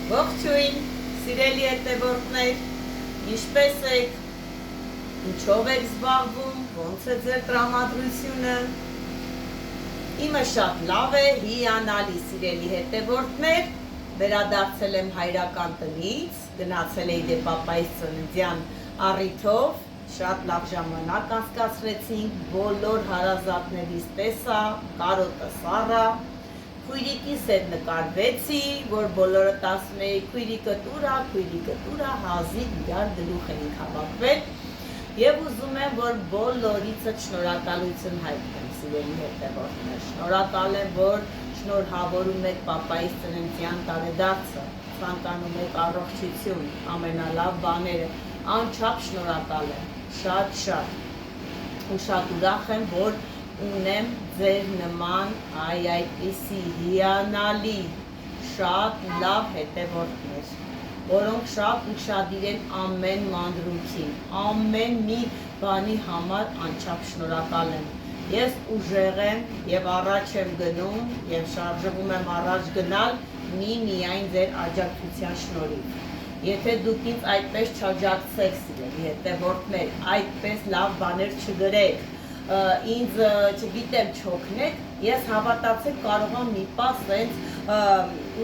Ողջույն, սիրելի հետևորդներ, ինչպե՞ս եք, ինչով եք զբաղվում, ոնց է ձեր տրամադրությունը։ Իմը շատ լավ է, հիանալի սիրելի հետևորդներ, վերադարձել եմ հայրական տնից, գնացել էի դե պապայիս ծննդյան առիթով, շատ լավ ժամանակ անցկացրեցինք, բոլոր հարազատներիս տեսա, կարոտը սառա, քույրիկիս հետ նկարվեցի, որ բոլորը ասում էի քույրիկը տուրա, հազիվ իրար գլուխ էինք հավաքվել եւ ուզում եմ, որ բոլորիցս շնորհակալություն հայտնեմ, սիրելի հետևորդներ, շնորհակալ եմ, որ շնորհավորում եք պապայիս ծննդյան տարեդարձը, ցանկանում եք առողջություն, ամենալավ բաները, անչափ շնորհակալ եմ, շատ ու շատ ուրախ եմ, որ ունեմ ձեր նման այդպիսի հիանալի շատ լավ հետևորդներ, որոնք շատ ուշադիր են ամեն մանրուքին, ամեն մի բանի համար անչափ շնորհակալ եմ։ Ես ուժեղ եմ եւ առաջ եմ գնում եւ շարժվում եմ առաջ գնալ միայն ձեր աջակցության շնորհիվ։ Եթե դուք ինձ այդպես չաջակցեք, սիրելի հետևորդներ, այդպես լավ բաներ չգրեք, ինձ չգիտեմ չօգնեք, ես հավատացեք կարող եմ մի պահ սենց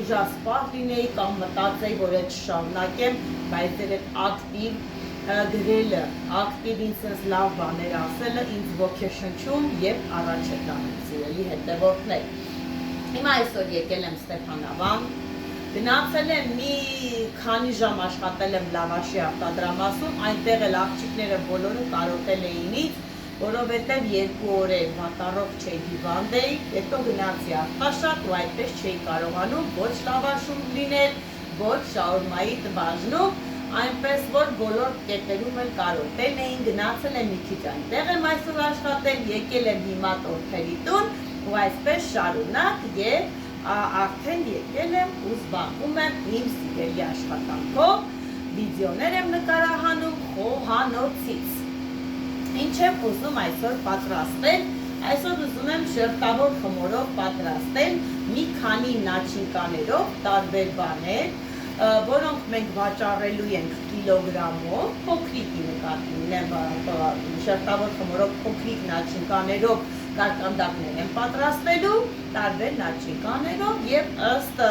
ուժասպառ լինեի կամ մտածեի, որ այդ շարունակեմ, բայց դեր այդ ակտիվ գրելը, ակտիվ ինձ սենց լավ բաներ ասելը ինձ ոգեշնչում եւ առաջ է տանում, սիրելի հետևորդներ։ Հիմա այսօր եկել եմ Ստեփանավան, գնացել եմ մի քանի ժամ աշխատել եմ լավաշի արտադրամասում, այնտեղ էլ աղջիկները բոլորը կարոտել էին ինձ, որովհետև 2 օր էլ վատառով չէի հիվանդ էի, հետո գնացի Արտաշատ ու այդպես չէի կարողանում ոչ լավաշում լինել, ոչ շաուրմայի տբաժնում, այնպես որ բոլոր կետերում էլ կարոտել էին, գնացել եմ մի քիչ այնտեղ եմ այսօր աշխատել, եկել եմ հիմա տորթերի տուն ու այսպես շարունակ եւ արդեն եկել եմ ու զբաղվում եմ իմ սիրելի աշխատանքով, վիդեոներ եմ նկարահանում խոհանոցից։ Ինչ եմ ուզում այսօր պատրաստել, այսօր ուզում եմ շերտավոր խմորով պատրաստել մի քանի նաչինկաներով տարբեր բաներ, որոնք մենք վաճառելու ենք կիլոգրամով, փոքրիկի նկատի ունեմ շերտավոր խմորով փոքրիկ նաչինկաներով կարկանդակներ եմ պատրաստելու, տարբեր նաչինկաներով եւ ըստ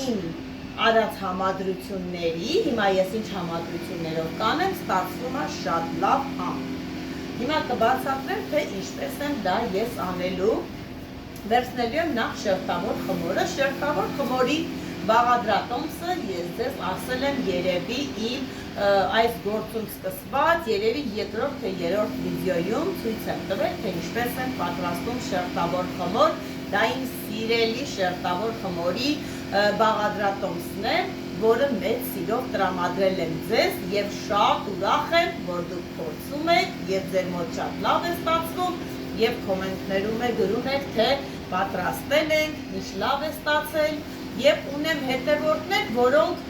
իմ արած համադրությունների, հիմա ես ինչ համադրություններով կանեմ, ստացվում է շատ լավ համ։ Հիմա կբացատրեմ, թե ինչպես եմ դա ես անելու, վերցնելու եմ նախ շերտավոր խմորը, շերտավոր խմորի բաղադրատոմսը ես ձեզ ասել եմ երևի իմ այս գործում սկսված, երևի երկրորդ թե երրորդ վիդեոյում ցույց եմ տվել, թե ինչպես եմ պատրաստում շերտավոր խմոր, դա իմ սիրելի շերտավոր խմորի բաղադրատոմսն է, որը մեծ սիրով տրամադրել եմ ձեզ եւ շատ ուրախ եմ, որ դուք փորձում եք եւ ձեր մոտ շատ լավ է ստացվում եւ կոմենտներում գրում եք, թե պատրաստել ենք, ինչ լավ է ստացել եւ ունեմ հետևորդներ, որոնք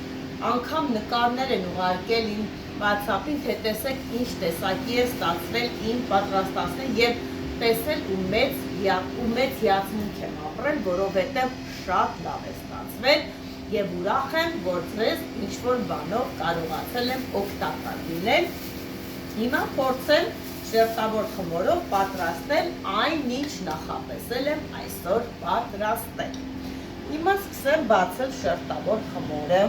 անգամ նկարներ են ուղարկել իմ WhatsApp-ին, թե տեսեք ինչ տեսակի է ստացվել իմ պատրաստածն եւ տեսել ու մեծ հիացմունք եմ ապրել, որովհետեւ շատ լավ է ստացվել եւ ուրախ եմ, որ ձեզ ինչ-որ բանով կարողացել եմ օգտակար լինել։ Հիմա փորձեմ շերտավոր խմորով պատրաստել այն, ինչ նախատեսել եմ այսօր պատրաստել։ Հիմա սկսեմ բացել շերտավոր խմորը։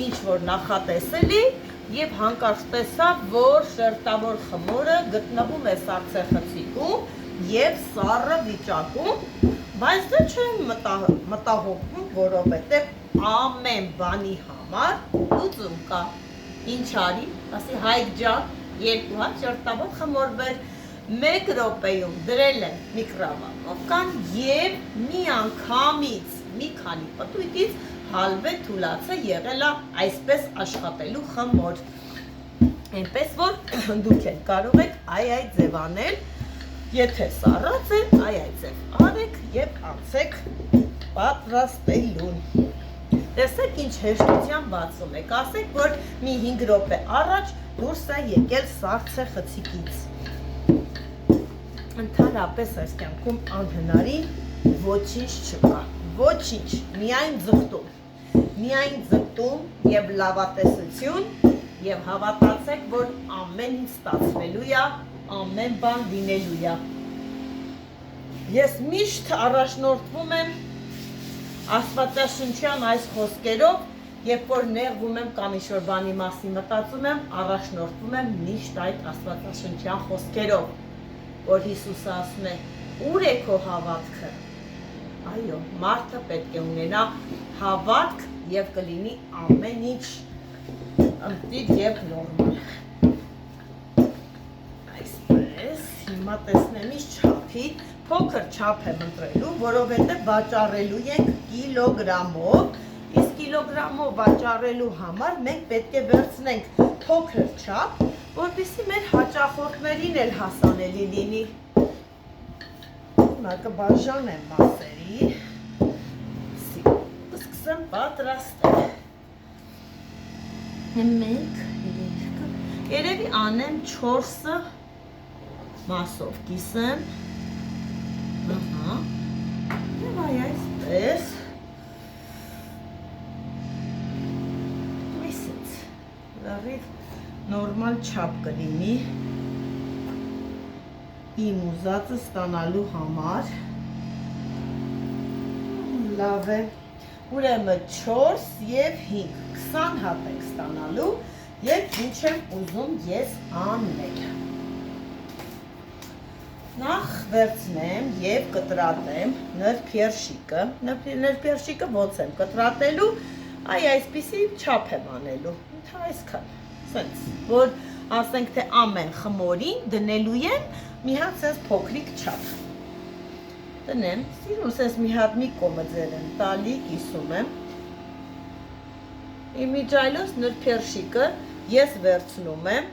Ինչ որ նախատեսելի եւ հանկարծ տեսա, որ շերտավոր խմորը գտնվում է սառցեխցիկում եւ սառը վիճակում, բայց դա չեմ մտահոգում, որովհետեւ ամեն բանի համար լուծում կա։ Ինչ արի, ասի Հայկ ջան, 2 հատ շերտավոր խմոր բեր, 1 րոպեում դրել եմ միկրովավնովկան եւ մի անգամից, մի քանի պտույտից հալվե թուլացը եղել է այսպես աշխատելու խմոր։ Այնպես որ դուք էլ կարող եք այ ձև անել, եթե սառած է, այ ձև արեք եւ անցեք պատրաստելուն։ Տեսեք ինչ հեշտությամբ բացում եք, ասեք, որ մի 5 րոպե առաջ դուրս է եկել սառցեխցիկից։ Ընդհանրապես այս կյանքում անհնարին ոչինչ չկա, ոչինչ, միայն ձգտում և լավատեսություն և հավատացեք, որ ամեն ինչ ստացվելու է, ամեն բան լինելու է։ Ես միշտ առաջնորդվում եմ Աստվածաշնչյան այս խոսքերով, երբ որ նեղվում եմ կամ ինչ-որ բանի մասին մտածում եմ, առաջնորդվում եմ միշտ այդ Աստվածաշնչյան խոսքերով, որ Հիսուսը ասում է, ուր է քո հավատքը։ Այո, մարդը պետք է ունենա հավատք և կլինի ամեն ինչ ընտիր և նորմալ։ Այսպես, հիմա տեսնեմ ինչ չափի, փոքր չափ եմ ընտրելու, որովհետև վաճառելու ենք կիլոգրամով, իսկ կիլոգրամով վաճառելու համար մենք պետք է վերցնենք փոքր չափ, որպեսզի մեր հաճախորդներին էլ հասանելի լինի։ Հիմա կբաժանեմ մասերի, սկսեմ պատրաստել։ Մեկ, երկու, երևի անեմ 4 մասով կիսեմ, և այ այսպես, այսից, լավիվ նորմալ չափ կլինի, իմ ուզածը ստանալու համար, լավ է, ուրեմն 4 և 5, 20 հատ ենք ստանալու և ինչ եմ ուզում ես անել։ Նախ վերցնեմ և կտրատեմ նրբերշիկը, նրբերշիկը ոնց եմ կտրատելու, այ այսպիսի չափ եմ անելու, այսքան, սենց, որ ասենք թե ամեն խմորին դնելու եմ մի հատ սենց փոքրիկ չափ։ Տնեմ, սիրում սենց մի հատ մի կոմը ձեր եմ տալի, կիսում եմ։ Իմիջայլոց նրբերշիկը ես վերցնում եմ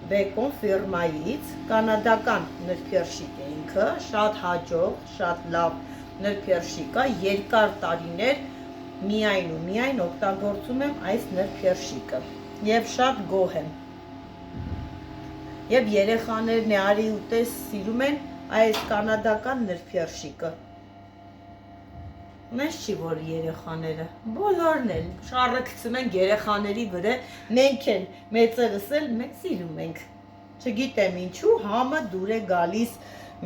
Բեկոն ֆիրմայից, կանադական նրբերշիկ է ինքը, շատ հաջող, շատ լավ նրբերշիկ է, երկար տարիներ միայն ու միայն օգտագործում եմ այս նրբերշիկը և շատ գոհ եմ։ Եվ երեխաներն է արի ուտես սիրում են այս կանադական նրբերշիկը։ Մեզ չի որ երեխաները, բոլորն էլ շառը գցում ենք երեխաների վրա, մենք էլ, մեծերս էլ մենք սիրում ենք, չգիտեմ ինչու, համը դուր է գալիս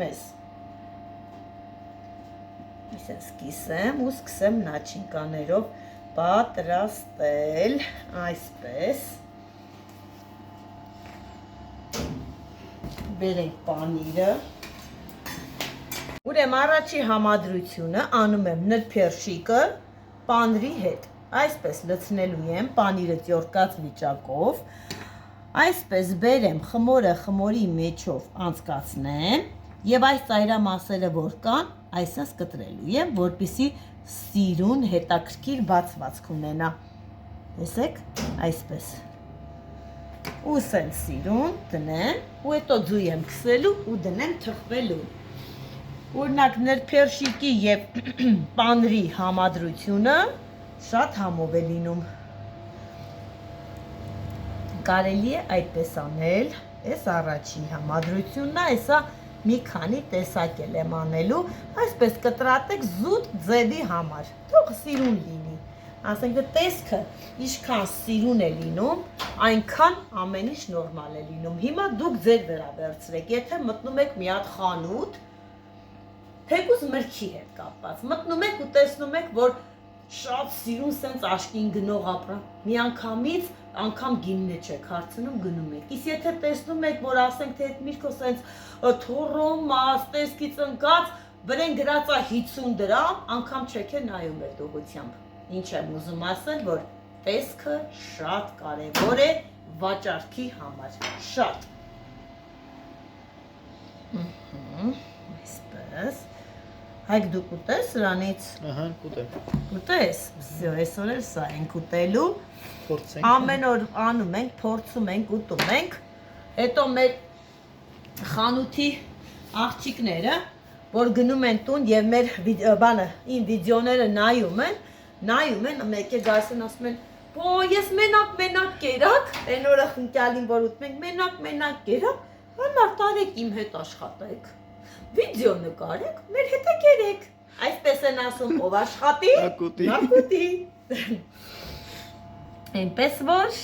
մեզ։ Այսպես կիսեմ ու սկսեմ նաչինկաներով պատրաստել, այսպես։ Բերենք պանիրը։ Ուրեմն առաջի համադրությունը անում եմ նրբերշիկը պանրի հետ, այսպես լցնելու եմ պանիրը ծյորկած վիճակով, այսպես բերեմ խմորը խմորի մեջով անցկացնեմ և այս ծայրամասերը որ կան, այսպես կտրելու եմ, որպեսզի սիրուն հետաքրքիր բացվածք ունենա, տեսեք, այսպես, ու սենց սիրուն դնեմ, ու հետո ձույ եմ քսելու ու դնեմ թխվելու։ Օրինակ նրբերշիկի և պանրի համադրությունը շատ համով է լինում։ Կարելի է այդպես անել, այս առաջի համադրությունն է, այսա մի քանի տեսակ եմ անելու, այսպես կտրատեք զուտ ձևի համար, թող սիրուն լինի, ասենք տեսքը ինչքան սիրուն է լինում, այնքան ամեն ինչ նորմալ է լինում։ Հիմա դուք ձեր վերաբերցրեք, եթե մտնում եք մի հատ խանութ, թեկուզ մրգի հետ կապված, մտնում եք ու տեսնում եք, որ շատ սիրուն սենց աշկին գնող ապրանք, միանգամից անգամ գինն չեք հարցնում գնում եք, իսկ եթե տեսնում եք, որ ասենք թե այդ միրգը սենց թոռոմած, տեսքից ընկած, վրեն գրած է 50 դրամ, անգամ չեք է նայում այդ ուղղությամբ։ Ինչ եմ ուզում ասել, որ տեսքը շատ կարևոր է վաճառքի համար, շատ։ Այսպես, Հայկ դու կուտես սրանից։ Ահա, կուտեմ։ Կուտես, վսյո, այսօր էլ սա ենք ուտելու։ Փորձենք։ Ամեն օր անում ենք, փորձում ենք, ուտում ենք։ Հետո մեր խանութի աղջիկները, որ գնում են տուն և մեր իմ վիդեոները նայում են, մեկ է գալիս են ասում են, «Բո, ես մենակ կերակ, այն օրը խնկյալին, որ ուտում ենք, մենակ կերակ, հարմար տարեք իմ հետ աշխատեք, վիդեո նկարեք, մեր հետ է կերեք»։ Այսպես են ասում, ով աշխատի, Ակուտի։ ակուտի։ Այնպես որ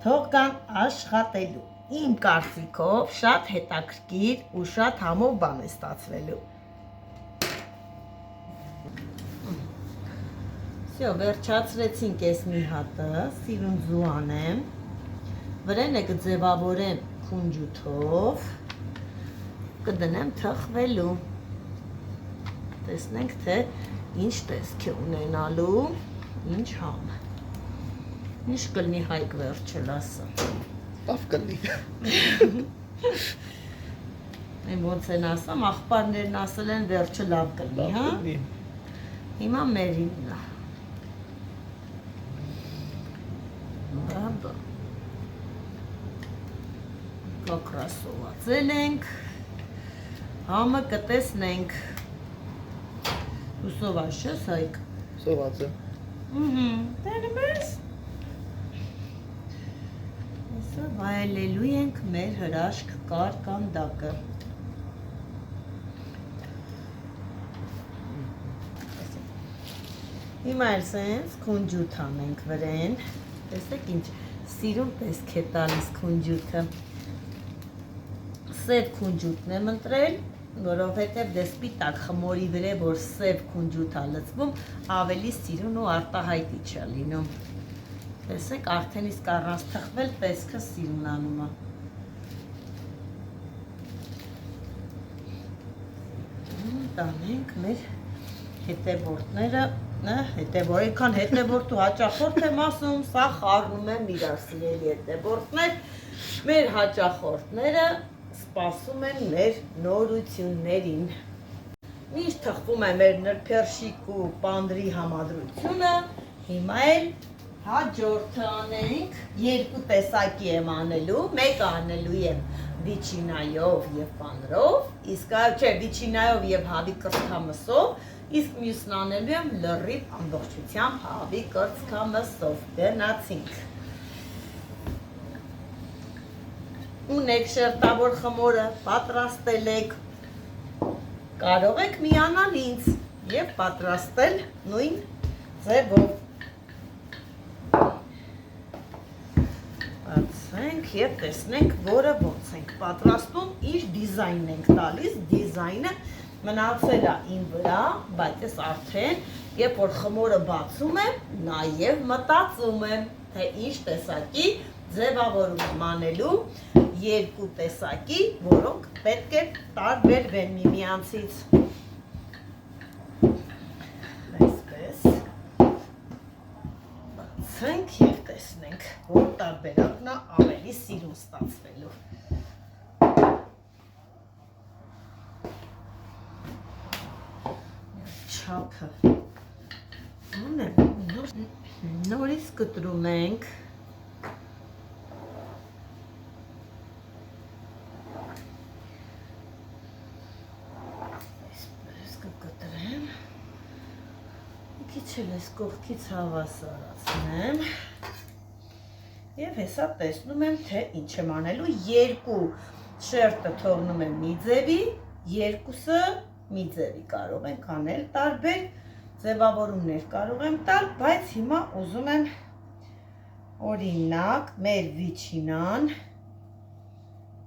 թող կան աշխատելու։ Իմ կարծիքով շատ հետաքրքիր ու շատ համով բան է ստացվելու։ Всё, վերջացրեցինք ես մի հատը, սիրունձու անեմ, վրեն է կձևավորեմ քունջութով, կդնեմ թխվելու, տեսնենք թե ինչ տեսք է ունենալու, ինչ համ, ինչ կլնի Հայկ վերջը լասը, Լավ կլինի։ Են ոնց են ասամ, աղբարներն ասել են վերջը լավ կլնի, հա, հիմա մերին լա, կակրասովացել ենք, համը կտեսնենք, ու սոված չես Հայկ, Սոված է։ տենում ես, հեսա վայելելու ենք մեր հրաշք կարկանդակը, հիմա էլ սենց քունջութ անենք վրեն, տեսեք ինչ սիրուն տեսք է տալիս քունջութը, սև քունջութն եմ ընտրել, որովհետև դե սպիտակ խմորի վրա, որ սև քունջութ է լցվում, ավելի սիրուն ու արտահայտիչ է լինում, տեսեք արդեն իսկ առանց թխվել տեսքը սիրունանում է, տանենք մեր հետևորդները, այնքան հետևորդ ու հաճախորդ եմ ասում, սա խառնում եմ իրար սիրելի հետևորդներ, մեր հաճախորդները սպասում են մեր նորություններին։ Ինչ թխվում է մեր նրբերշիկ ու պանդրի համադրությունը, հիմա էլ հաջորդը անենք, երկու տեսակի եմ անելու, մեկը անելու եմ վիչինայով և պանդրով, իսկ չէ, վիչինայով և հավի կրծքամսով, իսկ մյուսն անելու եմ լրիվ ամբողջությամբ հավի կրծքամսով, գնացինք։ Ունեք շերտավոր խմորը, պատրաստել եք, կարող եք միանալ ինձ և պատրաստել նույն ձևով։ Բացենք և տեսնենք, որը ոնց ենք պատրաստում, ինչ դիզայն ենք տալիս, դիզայնը մնացել է իմ վրա, բայց ես արդեն, երբ որ խմորը բացում եմ, նաև մտածում եմ, թե ինչ տեսակի ձևավորում եմ անելու, երկու տեսակի, որոնք պետք է տարբերվեն միմյանցից։ Այսպես բացենք և տեսնենք, որ տարբերակն է ավելի սիրուն ստացվելու։ Չափը նորից կտրում ենք, Քիչ էլ կողքից հավասարացնեմ և հեսա տեսնում եմ, թե ինչ եմ անելու, երկու շերտը թողնում եմ մի ձևի, երկուսը մի ձևի կարող ենք անել տարբեր ձևավորումներ կարող եմ տալ, բայց հիմա ուզում եմ օրինակ մեր վիչինան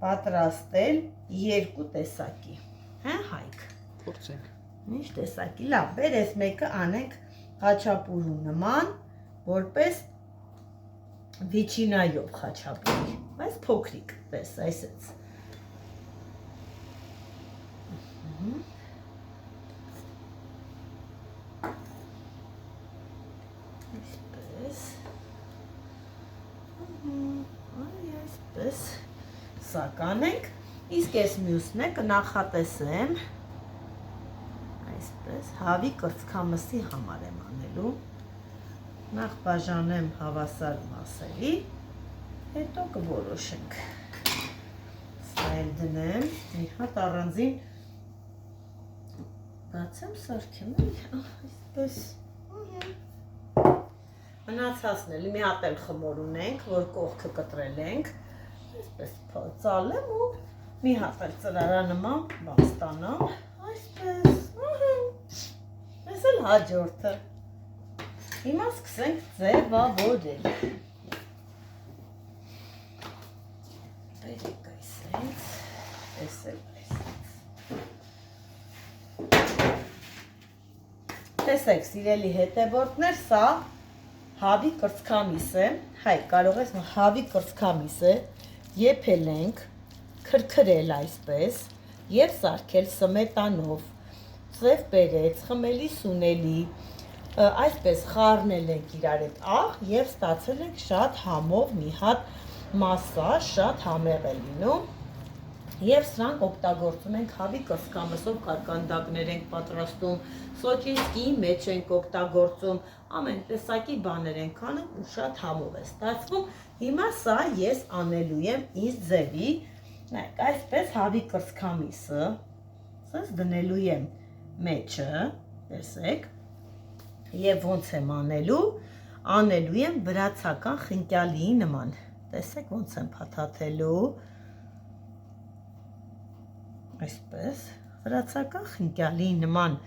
պատրաստել երկու տեսակի, հա Հայկ, Փորձենք։ ինչ տեսակի, լավ, բեր ես մեկը անենք խաչապուրու նման, որպես վիչինայով խաչապուրի, բայց փոքրիկ, պես, այսպես։ Այսպես, այսպես, սա կանենք, իսկ ես մյուսն է կնախատեսեմ, այսպես, հավի կրծքամսի համար եմ անելու, նախ բաժանեմ հավասար մասերի, հետո կորոշենք, սա էլ դնեմ, մի հատ առանձին, բացեմ սարքեմ, այսպես, մնացածն էլ մի հատ էլ խմոր ունենք, որ կողքը կտրել ենք, այսպես ծալեմ ու մի հատ էլ ծրարանման բան ստանամ, այսպես, հաջորդը։ Հիմա սկսենք ձևավորել։ Բերեք այսպես, տեսեք այսպես։ Տեսեք, սիրելի հետևորդներ, սա հավի կրծքամիս է, հայ, կարող ես հավի կրծքամիս է, եփել ենք, քրքրել այսպես եւ սարքել սմետանով, ծև բերեց, խմելի սունելի, այսպես խառնել ենք իրար հետ աղ եւ ստացել ենք շատ համով մի հատ մասա, շատ համեղ է լինում եւ սրանք օգտագործում ենք հավի կրծքամսով կարկանդակներ ենք պատրաստում, սոճինսկի մեջ ենք օգտագործում, ամեն տեսակի բաներ ենք անում ու շատ համով է ստացվում։ Հիմա սա ես անելու եմ ինձ ձևի, նայեք, այսպես հավի կրծքամիսը, ասես դնելու եմ մեջը, տեսեք, եւ ոնց եմ անելու եմ վրացական խնկյալի նման, տեսեք ոնց եմ փաթաթելու, այսպես, վրացական խնկյալի նման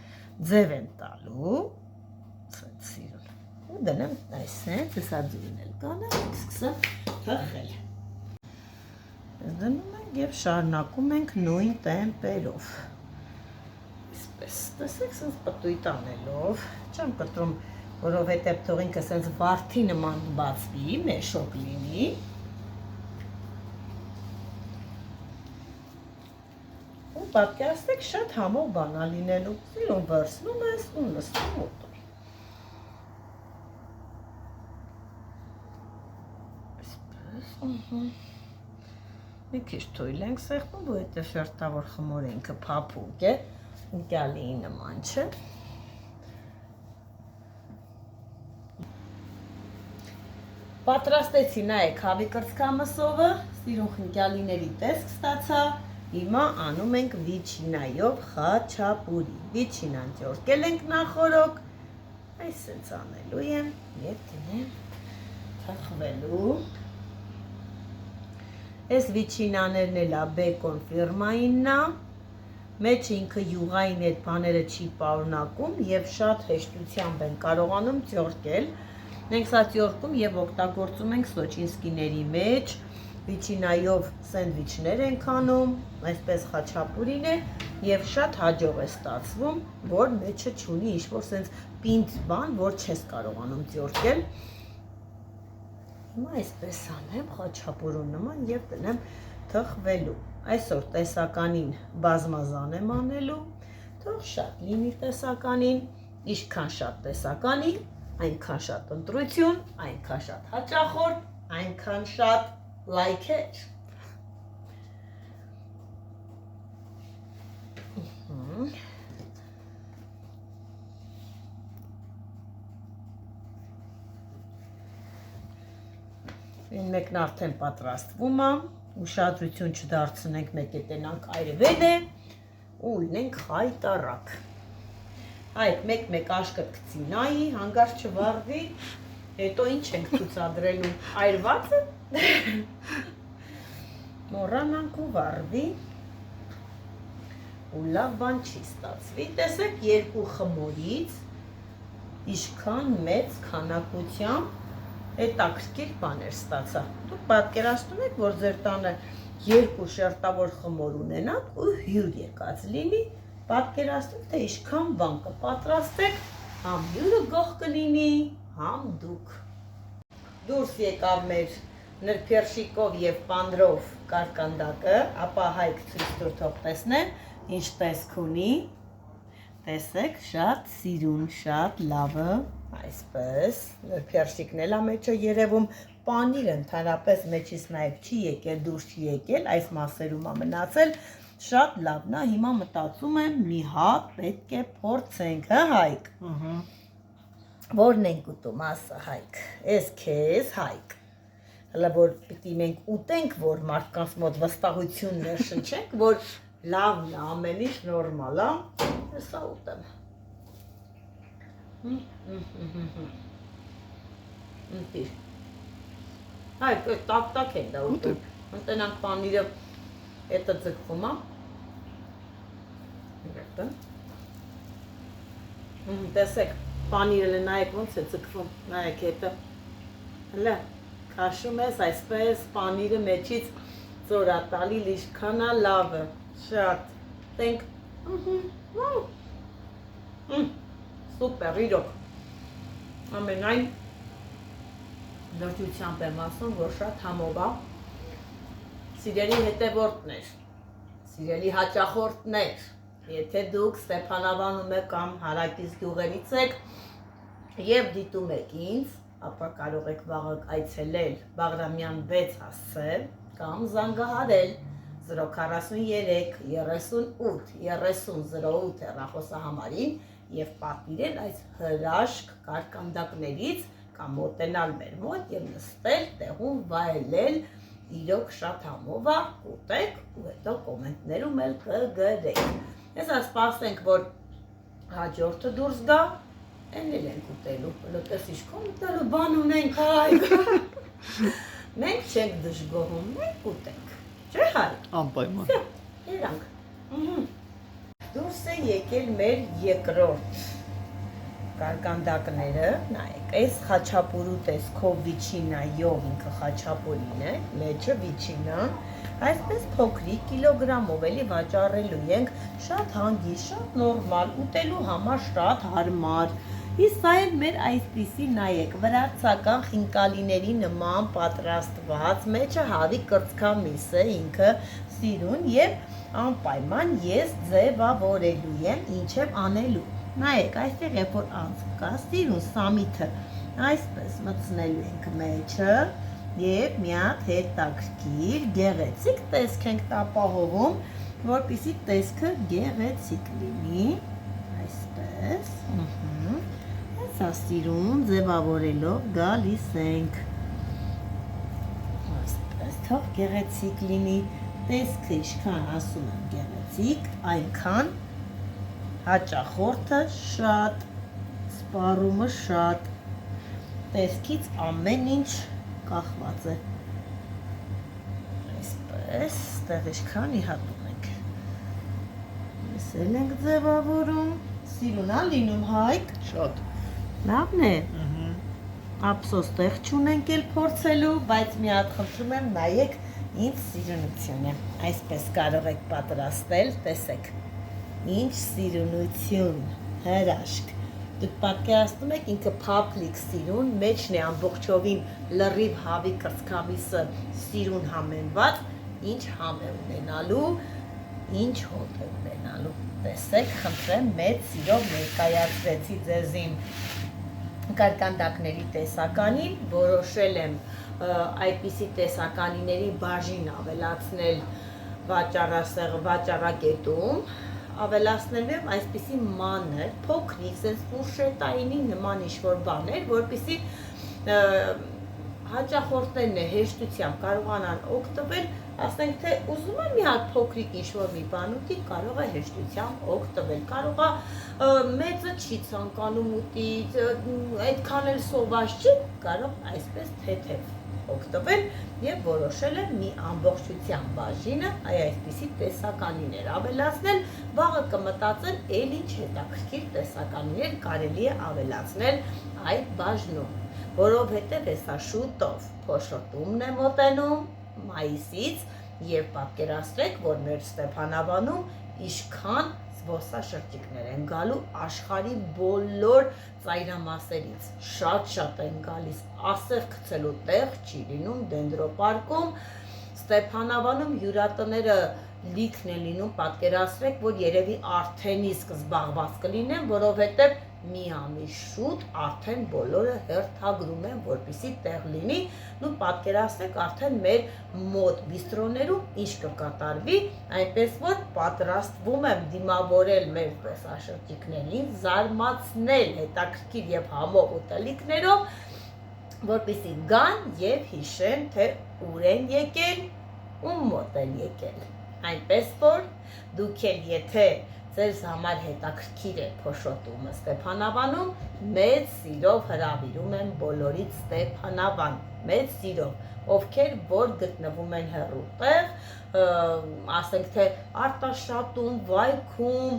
ձև եմ տալու, սիրուն, ու դնեմ այսպես, հեսա ձյուրն էլ կանեմ, սկսեմ թխել։ Դնում ենք և շարունակում ենք նույն տեմպերով, այսպես, տեսեք, սենց պտույտ անելով, չեմ կտրում, որովհետև թող ինքը սենց վարդի նման բացվի, մեշոկ լինի, պատկերացրեք շատ համով բան է լինելու, սիրուն վերցնում ես ու նստում ուտում։ Այսպես, մի քիչ թույլ ենք սեղմում, որովհետև շերտավոր խմորը ինքը փափուկ է, խնկյալիի նման չէ։ Պատրաստեցի, նայեք, հավի կրծքամսովը, սիրուն խնկյալիների տեսք ստացա։ Հիմա անում ենք վիչինայով խաչապուրի, վիչինան ճորկել ենք նախորոք, այսպես անելու եմ և դնեմ թխվելու, այս վիչինաներն էլ բեկոն ֆիրմայինն է, մեջը ինքը յուղային այդ բաները չի պարունակում և շատ հեշտությամբ են կարողանում ճորկել, մենք սա ճորկում և օգտագործում ենք սոչինսկիների մեջ, վիչինայով սենդվիչներ ենք անում, այսպես խաչապուրին է և շատ հաջող է ստացվում, որ մեջը չունի ինչ-որ սենց պինդ բան, որ չես կարողանում ճորկել։ Հիմա այսպես անեմ խաչապուրուն նման և տնեմ թխվելու։ Այսօր տեսականին բազմազան եմ անելու, թող շատ լինի տեսականին, ինչքան շատ տեսականին, այնքան շատ ընտրություն, այնքան շատ հաճախորդ, այնքան շատ լայքեր։ Մեկն արդեն պատրաստվում է, ուշադրություն չդարձնենք, մեկ է տենանք այրվել է, ու ունենք խայտարակ։ Այդ մեկ աշկը կծի նայի, հանգարց չվարվի, հետո ինչ ենք ցուցադրելու, այրվածը, մոռանանք ու վարվի, ու լավ բան չի ստացվի, տեսեք երկու խմորից, ինչքան մեծ քանակությամբ հետաքրքիր բաներ ստացա։ Դուք պատկերացնում եք, որ ձեր տանը երկու շերտավոր խմոր ունենաք ու հյուր եկած լինի, պատկերացնում, թե ինչքան բան կպատրաստեք, համ հյուրը գող կլինի, համ դուք։ Դուրս եկավ մեր նրբերշիկով և պանդրով կարկանդակը, ապա Հայկ ցույց տուր թող տեսնեն, ինչ տեսք ունի, տեսեք, շատ սիրուն, շատ լավը, այսպես, նրբերշիկն էլ է մեջը երևում, պանիրը ընդհանրապես մեջից նաև չի եկել, դուրս չի եկել, այս մասերում է մնացել, շատ լավն է, հիմա մտածում եմ մի հատ պետք է փորձենք, հա Հայկ։ Որն ենք ուտում, ասա Հայկ, ես քեզ Հայկ։ Հələ որ պիտի մենք ուտենք, որ մարդկանց մոտ վստահություն ներշնչենք, որ լավն է, ամեն ինչ նորմալ է, հեսա ուտեմ։ Ընտիր։ Հայկ, տակ են դա ուտում, ընտենանք պանիրը հետը ձգվում է, Տեսեք, պանիրը նայեք ոնց է ձգվում, նայեք հետը, հլը, կաշում ես այսպես, պանիրը մեջից ծորա տալի լիշքանա լավը, շատ, տենք, սուպեր, իրոք, ամենայն լրջությամբ եմ ասում, որ շատ համով է, սիրելի հետևորդներ, սիրելի հաճախորդներ, եթե դուք Ստեփանավանում եք կամ հարակից գյուղերից եք եւ դիտում եք ինձ, ապա կարող եք վաղը այցելել Բաղրամյան 6 հասցել կամ զանգահարել 043 38 3008 հեռախոսահամարին եւ պատվիրել այս հրաշք կարկանդակներից կամ մոտենալ մեր մոտ եւ նստել տեղում վայելել իրոք շատ համով է, ուտեք ու հետո կոմենտներում էլ կգրեք։ Հեսա սպասենք, որ հաջորդը դուրս գա, էնել ենք ուտելու, լոտես իշքոն ուտելու բան ունենք հայք։ Մենք չենք դժգոհում, մենք ուտենք, չէ հայք։ Անպայման։ Երանք։ Դուրս է եկել մեր երկրորդ կարկանդակները, նայեք, այս խաչապուրու տեսքով վիչինայով ինքը խաչապուրին է, մեջը վիչինան, այսպես փոքրիկ կիլոգրամով էլի վաճառելու ենք, շատ հանգիստ, շատ նորմալ, ուտելու համար շատ հարմար։ Իսկ սա էլ մեր այսպիսի նայեք, վրացական խինկալիների նման պատրաստված, մեջը հավի կրծքամիս է ինքը սիրուն եւ անպայման ես ձևավորելու եմ, ինչ եմ անելու։ Նայեք, այստեղ երբ որ անց կա, սիրուն սամիթը այսպես մտցնելու ենք մեջը եւ մի հատ հետաքրքիր գեղեցիկ տեսք ենք ապահովում, որպեսզի տեսքը գեղեցիկ լինի, այսպես, հեսա սիրուն ձևավորելով գալիս ենք, այսպես, թող գեղեցիկ լինի, տեսքը ինչքան ասում եմ գեղեցիկ, այնքան հաճախորդը շատ, սպառումը շատ, տեսքից ամեն ինչ կախված է, այսպես, ստեղ իշքանի հատում ենք, ես էլ ենք ձևավորում, սիրուն ա լինում հայք, Շատ։ լավն է, ապսոս տեղ չունենք էլ փորձելու, բայց մի հատ խնդրում եմ նայեք ինձ սիրունությունը, այսպես կարող եք պատրաստել, տեսեք, ինչ սիրունություն, հրաշք, դուք պատկերացնում եք ինքը փափլիկ սիրուն, մեջն է ամբողջովին լրիվ հավի կրծքամիսը սիրուն համենված, ինչ համ է ունենալու, ինչ հոտ է ունենալու, տեսեք, խնդրեմ մեծ սիրով ներկայացրեցի ձեզին կարկանդակների տեսականին, որոշել եմ այդպիսի տեսականիների բաժին ավելացնել վաճառակետում, ավելացնելու եմ այսպիսի մանր, փոքրիկ, սենց ֆուրշետայինի նման ինչ-որ բաներ, որպեսզի հաճախորդներն է հեշտությամբ կարողանան օգտվել, ասենք թե ուզում եմ մի հատ փոքրիկ ինչ-որ մի բան ուտի, կարող է հեշտությամբ օգտվել, կարող է մեծը չի ցանկանում ուտի, այդքան էլ սոված չի, կարող այսպես թեթև օգտվել եւ որոշել եմ մի ամբողջության բաժինը այսպիսի տեսականիներ ավելացնել, վաղը կմտածել էլ ինչ հետաքրքիր տեսականիներ կարելի է ավելացնել այդ բաժնում, որովհետեւ հեսա շուտով փոշոտումն է մոտենում մայիսից եւ պատկերացրեք, որ մեր Ստեփանավանում ինչքան զբոսաշրջիկներ են գալու աշխարհի բոլոր ծայրամասերից, շատ են գալիս, ասեղ գցելու տեղ չի լինում դենդրոպարկում, Ստեփանավանում հյուրատները լիքն է լինում, պատկերացրեք, որ երևի արդեն իսկ զբաղված կլինեն, որովհետև մի ամիս շուտ արդեն բոլորը հերթագրում են, որպեսզի տեղ լինի, ու պատկերացրեք արդեն մեր մոտ բիստրոներում ինչ կկատարվի, այնպես որ պատրաստվում եմ դիմավորել մեր զբոսաշրջիկներին, զարմացնել հետաքրքիր եւ համով ուտելիքներով, որպեսզի գան եւ հիշեն, թե ուր են եկել, ում մոտ են եկել, այնպես որ դուք էլ եթե ձեզ համար հետաքրքիր է փոշոտումը Ստեփանավանում, մեծ սիրով հրավիրում եմ բոլորիդ Ստեփանավան։ մեծ սիրով, ովքեր որ գտնվում են հեռու տեղ, ասենք թե Արտաշատում, Վայքում,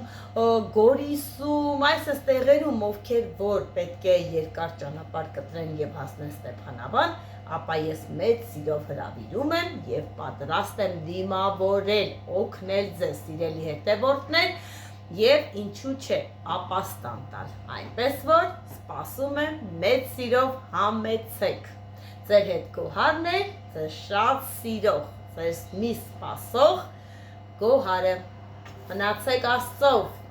Գորիսում, այս տեղերում, ովքեր որ պետք է երկար ճանապարհ կտրեն եւ հասնեն Ստեփանավան, ապա ես մեծ սիրով հրավիրում եմ եւ պատրաստ եմ դիմավորել, օգնել ձեզ սիրելի հետևորդներ եւ ինչու՞ չէ, ապաստան տալ, այնպես որ սպասում եմ մեծ սիրով համեցեք, ձեր հետ Գոհարն է, ձեր շատ սիրող, ձեր մի սպասող Գոհարը, մնացեք Աստծով։